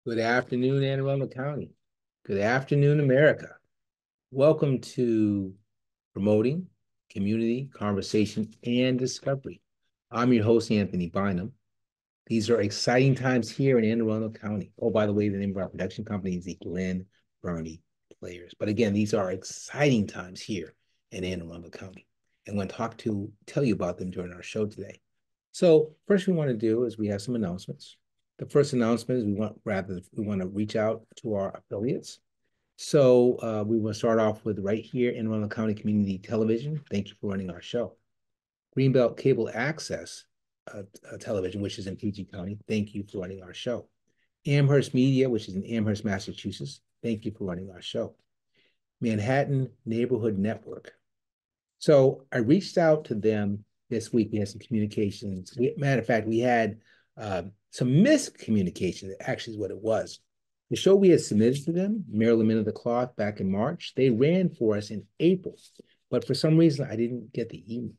Good afternoon, Anne Arundel County. Good afternoon, America. Welcome to Promoting Community Conversation and Discovery. I'm your host, Anthony Bynum. These are exciting times here in Anne Arundel County. Oh, by the way, the name of our production company is the Glen Burnie Players. But again, these are exciting times here in Anne Arundel County. And I'm going to tell you about them during our show today. So first we want to do is we have some announcements. The first announcement is we want to reach out to our affiliates. So we will start off with right here in Arundel County Community Television. Thank you for running our show. Greenbelt Cable Access Television, which is in PG County. Thank you for running our show. Amherst Media, which is in Amherst, Massachusetts. Thank you for running our show. Manhattan Neighborhood Network. So I reached out to them this week. We had some communications. Matter of fact, we had some miscommunication, actually is what it was. The show we had submitted to them, Maryland Men of the Cloth, back in March, they ran for us in April. But for some reason, I didn't get the email.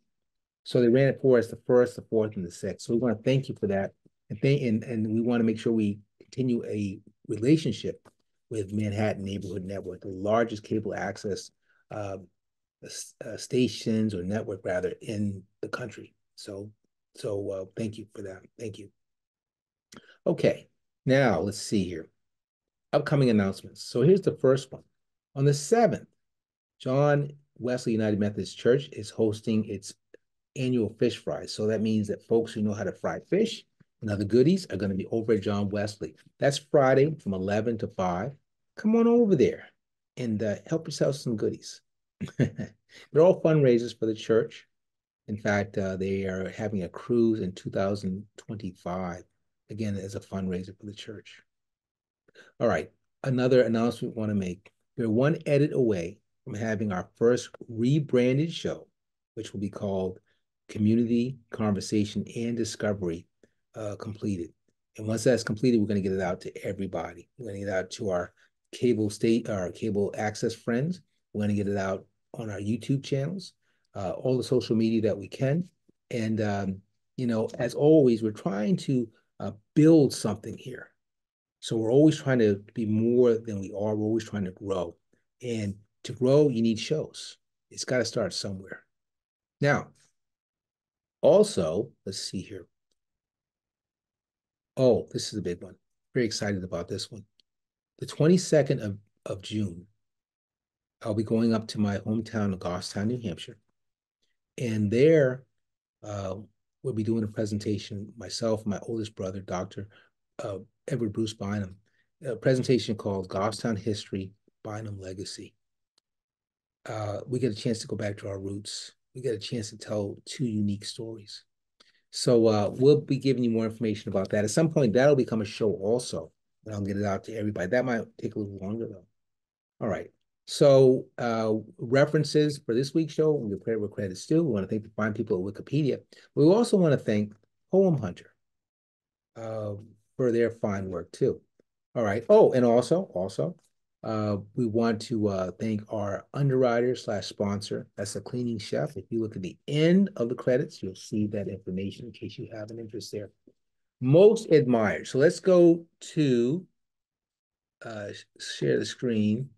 So they ran it for us the 1st, the 4th, and the 6th. So we want to thank you for that. And we want to make sure we continue a relationship with Manhattan Neighborhood Network, the largest cable access stations or network rather in the country. So thank you for that. Thank you. Okay, now let's see here. Upcoming announcements. So here's the first one. On the 7th, John Wesley United Methodist Church is hosting its annual fish fry. So that means that folks who know how to fry fish and other goodies are going to be over at John Wesley. That's Friday from 11 to 5. Come on over there and help yourself some goodies. They're all fundraisers for the church. In fact, they are having a cruise in 2025, again, as a fundraiser for the church. All right, another announcement we want to make. We're one edit away from having our first rebranded show, which will be called Community Conversation and Discovery, completed. And once that's completed, we're going to get it out to everybody. We're going to get it out to our cable access friends. We're going to get it out on our YouTube channels, all the social media that we can. And, as always, we're trying to build something here. So we're always trying to be more than we are. We're always trying to grow. And to grow, you need shows. It's got to start somewhere. Now, also, let's see here. Oh, this is a big one. Very excited about this one. The 22nd of June, I'll be going up to my hometown of Goffstown, New Hampshire. And there, we'll be doing a presentation, myself, my oldest brother, Dr. Edward Bruce Bynum, a presentation called Goffstown History, Bynum Legacy. We get a chance to go back to our roots. We get a chance to tell two unique stories. So we'll be giving you more information about that. At some point, that'll become a show also, and I'll get it out to everybody. That might take a little longer, though. All right. So references for this week's show, we credit where credit's due. We want to thank the fine people at Wikipedia. We also want to thank Poem Hunter for their fine work, too. All right. Oh, and also, we want to thank our underwriter / sponsor. That's a cleaning chef. If you look at the end of the credits, you'll see that information in case you have an interest there. Most admired. So let's go to share the screen.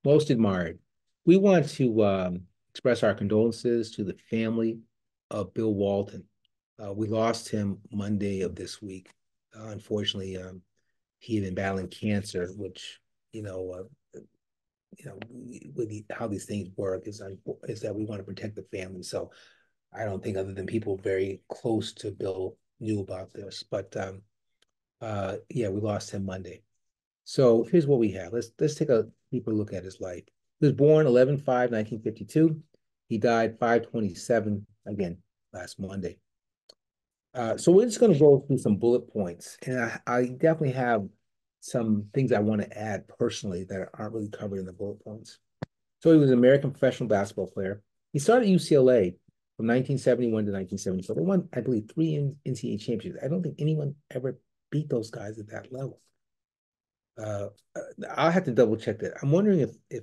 Most admired. We want to express our condolences to the family of Bill Walton. We lost him Monday of this week. Unfortunately, he had been battling cancer, which, how these things work is that we want to protect the family. So I don't think other than people very close to Bill knew about this. But yeah, we lost him Monday. So here's what we have. Let's take a deeper look at his life. He was born 11/5/1952. He died 5/27, again, last Monday. So we're just going to go through some bullet points. And I definitely have some things I want to add personally that aren't really covered in the bullet points. So he was an American professional basketball player. He started at UCLA from 1971 to 1974. They won, I believe, 3 NCAA championships. I don't think anyone ever beat those guys at that level. I'll have to double check that. I'm wondering if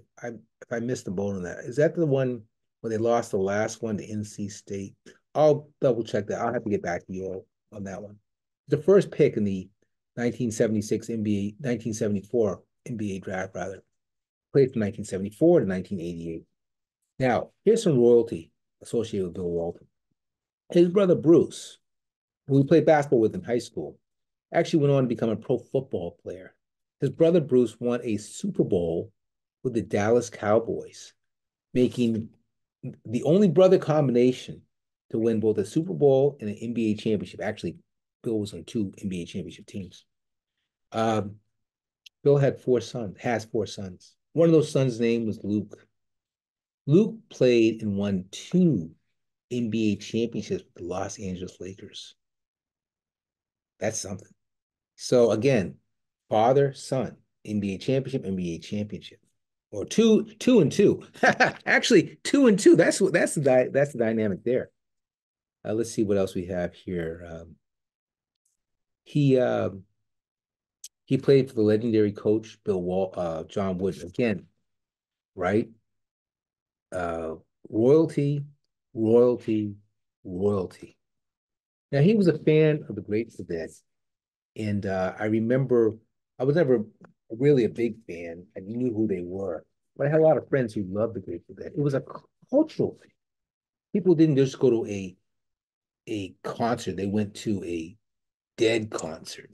I missed the boat on that. Is that the one where they lost the last one to NC State? I'll double check that. I'll have to get back to you all on that one. the first pick in the 1976 NBA, 1974 NBA draft, rather. Played from 1974 to 1988. Now, here's some royalty associated with Bill Walton. His brother Bruce, who he played basketball with in high school, actually went on to become a pro football player. His brother Bruce won a Super Bowl with the Dallas Cowboys, making the only brother combination to win both a Super Bowl and an NBA championship. Actually, Bill was on two NBA championship teams. Um, Bill had four sons, has four sons. One of those sons' name was Luke. Luke played and won two NBA championships with the Los Angeles Lakers. That's something. So again, father, son, NBA championship, NBA championship, or two and two. Actually, two and two. That's the dynamic there. Let's see what else we have here. He he played for the legendary coach John Wooden again, right? Uh, royalty, royalty, royalty. Now he was a fan of the Grateful Dead, and I remember I was never really a big fan. I knew who they were, but I had a lot of friends who loved the Grateful Dead. It was a cultural thing. People didn't just go to a concert; they went to a Dead concert.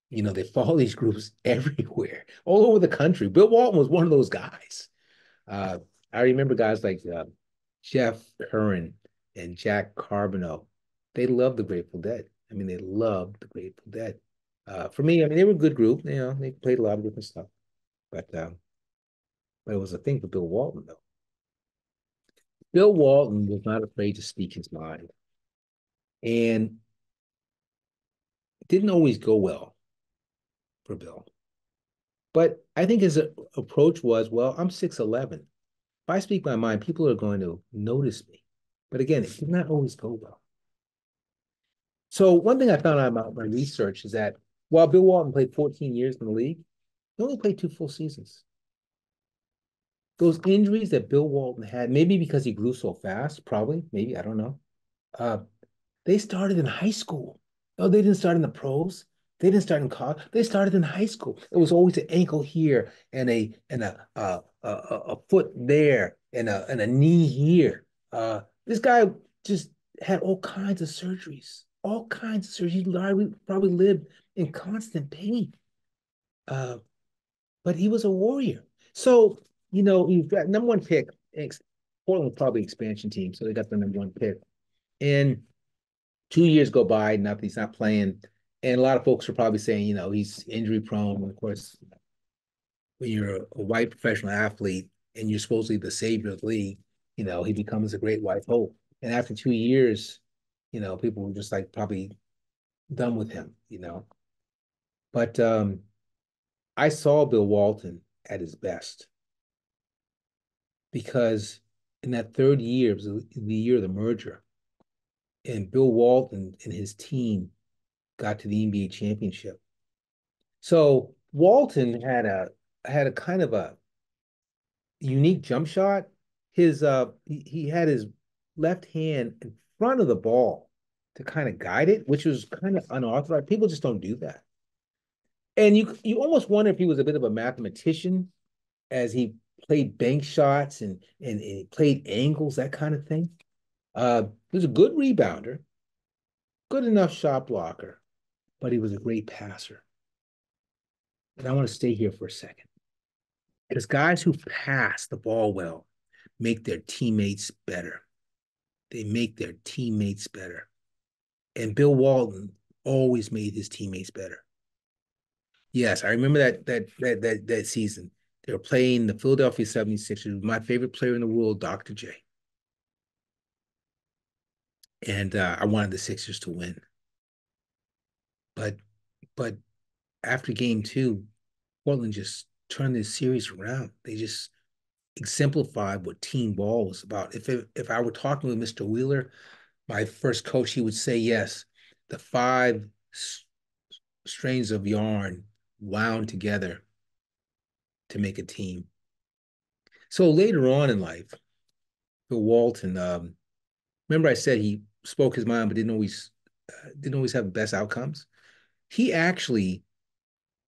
They follow these groups everywhere, all over the country. Bill Walton was one of those guys. Uh, I remember guys like Jeff Curran and Jack Carbonell. They loved the Grateful Dead. I mean, they loved the Grateful Dead. For me, I mean, they were a good group. They played a lot of different stuff, but it was a thing for Bill Walton, though. Bill Walton was not afraid to speak his mind, and it didn't always go well for Bill. But I think his approach was, well, I'm 6'11". If I speak my mind, people are going to notice me. But again, it did not always go well. So one thing I found out about my research is that while Bill Walton played 14 years in the league, he only played two full seasons. Those injuries that Bill Walton had, maybe because he grew so fast, probably, maybe, I don't know. Uh, they started in high school. No, they didn't start in the pros. They didn't start in college. They started in high school. It was always an ankle here and a foot there and a knee here. This guy just had all kinds of surgeries, all kinds of surgeries. He probably lived in constant pain. Uh, but he was a warrior. So, you've got number one pick. Portland probably expansion team, so they got the number one pick. And 2 years go by, he's not playing. And a lot of folks are probably saying, he's injury prone. And of course, when you're a white professional athlete and you're supposedly the savior of the league, he becomes a great white hope. And after 2 years, people were just like probably done with him. But I saw Bill Walton at his best because in that third year, it was the year of the merger, and Bill Walton and his team got to the NBA championship. So Walton had a kind of a unique jump shot. He had his left hand in front of the ball to kind of guide it, which was kind of unauthorized. People just don't do that. And you almost wonder if he was a bit of a mathematician as he played bank shots and he played angles, that kind of thing. He was a good rebounder, good enough shot blocker, but he was a great passer. And I want to stay here for a second. Because guys who pass the ball well make their teammates better. They make their teammates better. And Bill Walton always made his teammates better. Yes, I remember that season. They were playing the Philadelphia 76ers, my favorite player in the world, Dr. J. And I wanted the Sixers to win. But but after game two, Portland just turned this series around. They just exemplified what team ball was about. If I were talking with Mr. Wheeler, my first coach, he would say yes. The five strains of yarn wound together to make a team. So later on in life, Bill Walton, remember I said he spoke his mind, but didn't always have the best outcomes. He actually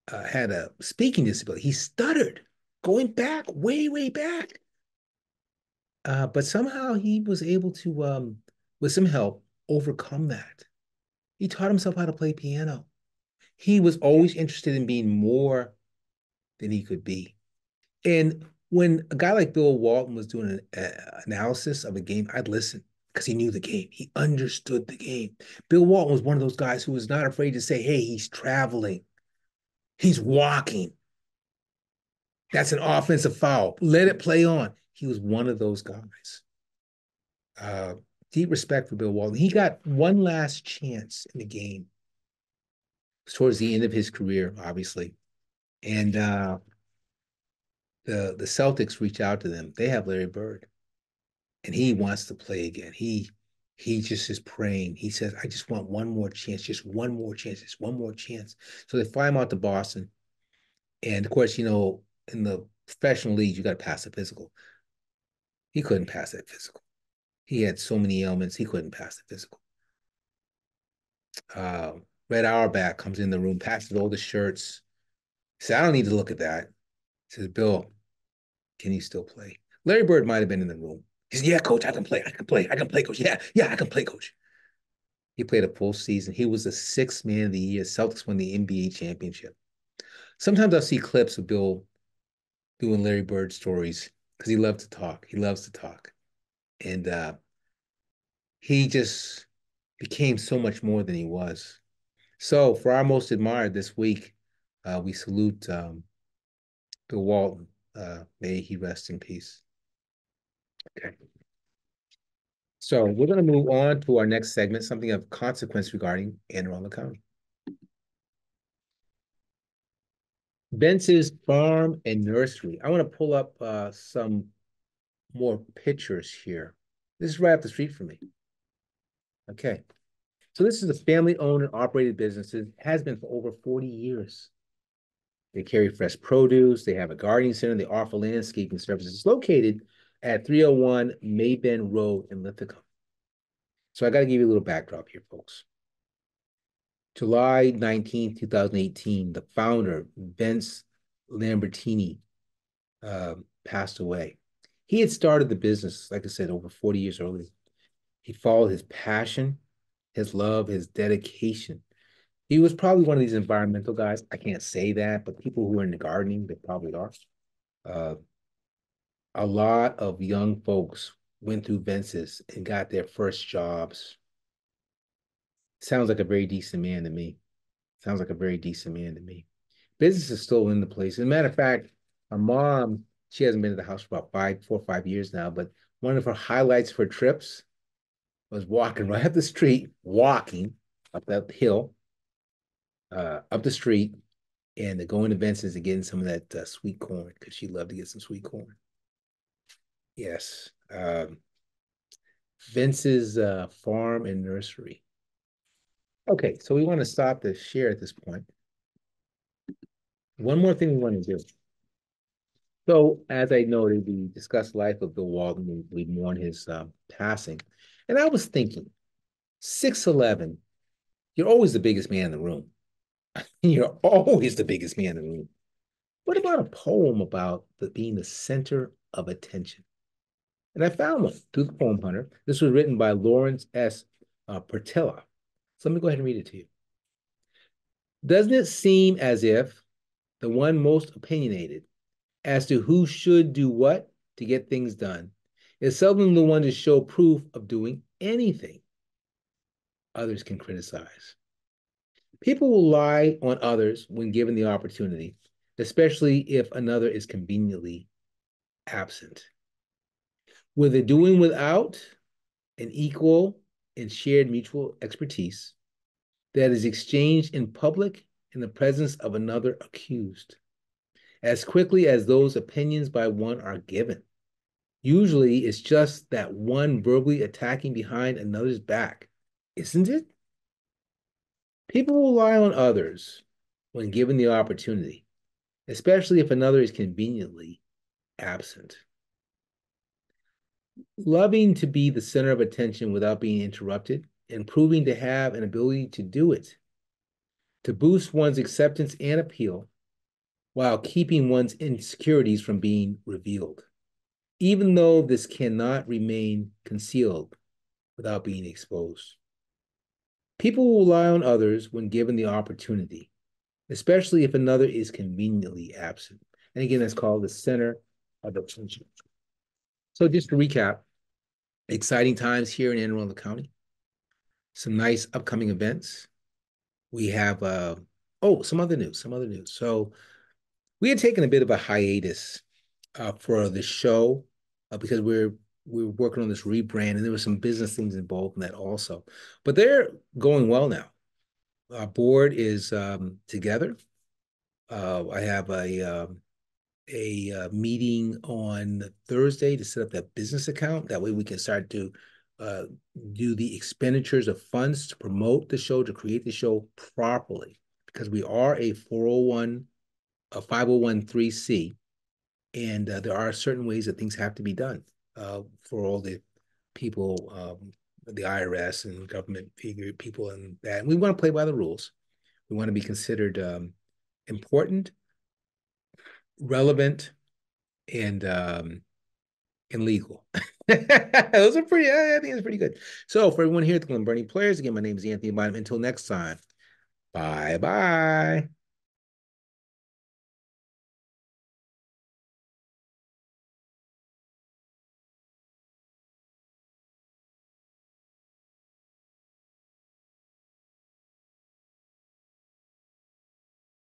had a speaking disability. He stuttered going back, way, way back. But somehow he was able to, with some help, overcome that. He taught himself how to play piano. He was always interested in being more than he could be. And when a guy like Bill Walton was doing an analysis of a game, I'd listen because he knew the game. He understood the game. Bill Walton was one of those guys who was not afraid to say, hey, he's traveling, he's walking. That's an offensive foul. Let it play on. He was one of those guys. Uh, Deep respect for Bill Walton. He got one last chance in the game. It was towards the end of his career, obviously. And the Celtics reach out to them. They have Larry Bird, and he wants to play again. He just is praying. He says, I just want one more chance, just one more chance, just one more chance. So they fly him out to Boston. And of course, in the professional leagues, you got to pass the physical. He couldn't pass that physical. He had so many ailments, he couldn't pass the physical. Uh, Red Auerbach comes in the room, passes all the shirts. He said, I don't need to look at that. He says, Bill, can you still play? Larry Bird might have been in the room. He said, yeah, coach, I can play. I can play. I can play, coach. Yeah, I can play, coach. He played a full season. He was the sixth man of the year. Celtics won the NBA championship. Sometimes I'll see clips of Bill doing Larry Bird stories because he loves to talk. He loves to talk. And he just became so much more than he was. So for our most admired this week, we salute Bill Walton. May he rest in peace. Okay. So we're going to move on to our next segment, something of consequence regarding Anne Arundel County. Bence's Farm and Nursery. I want to pull up some more pictures here. This is right up the street from me. Okay. So this is a family-owned and operated business. It has been for over 40 years. They carry fresh produce. They have a gardening center. They offer landscaping services. It's located at 301 Maybend Road in Lithicum. So I got to give you a little backdrop here, folks. July 19th, 2018, the founder, Vince Lambertini, passed away. He had started the business, like I said, over 40 years earlier. He followed his passion, his love, his dedication. He was probably one of these environmental guys. I can't say that, but people who are into gardening, they probably are. Uh, a lot of young folks went through Vince's and got their first jobs. Sounds like a very decent man to me. Sounds like a very decent man to me. Business is still in the place. As a matter of fact, my mom, she hasn't been to the house for about 4 or 5 years now, but one of her highlights for trips was walking right up the street, walking up that hill, up the street, and going to Vincent's and getting some of that sweet corn because she loved to get some sweet corn. Yes. Vince's Farm and Nursery. Okay, so we want to stop the share at this point. One more thing we want to do. So, as I noted, we discussed the life of Bill Walton. We mourn his passing. And I was thinking, 6'11", you're always the biggest man in the room. You're always the biggest man in the room. What about a poem about being the center of attention? And I found one through the Poem Hunter. This was written by Lawrence S. Pertella. So let me go ahead and read it to you. Doesn't it seem as if the one most opinionated as to who should do what to get things done is seldom the one to show proof of doing anything others can criticize? People will lie on others when given the opportunity, especially if another is conveniently absent. With a doing without an equal and shared mutual expertise that is exchanged in public in the presence of another accused, as quickly as those opinions by one are given. Usually it's just that one verbally attacking behind another's back, isn't it? People will lie on others when given the opportunity, especially if another is conveniently absent. Loving to be the center of attention without being interrupted and proving to have an ability to do it to boost one's acceptance and appeal while keeping one's insecurities from being revealed, even though this cannot remain concealed without being exposed. People will rely on others when given the opportunity, especially if another is conveniently absent. And again, that's called the center of attention. So just to recap, exciting times here in Anne Arundel County. Some nice upcoming events. We have some other news. So we had taken a bit of a hiatus for the show because we're working on this rebrand, and there were some business things involved in that also. But they're going well now. Our board is together. I have a meeting on Thursday to set up that business account. That way we can start to do the expenditures of funds to promote the show, to create the show properly, because we are a 401, a 501(c), and there are certain ways that things have to be done for all the people, the IRS and government figure people and that. And we want to play by the rules. We want to be considered important, relevant, and legal. Those are pretty, I think it's pretty good. So for everyone here at the Glen Burnie Players, again, my name is Anthony Bynum. Until next time, bye-bye.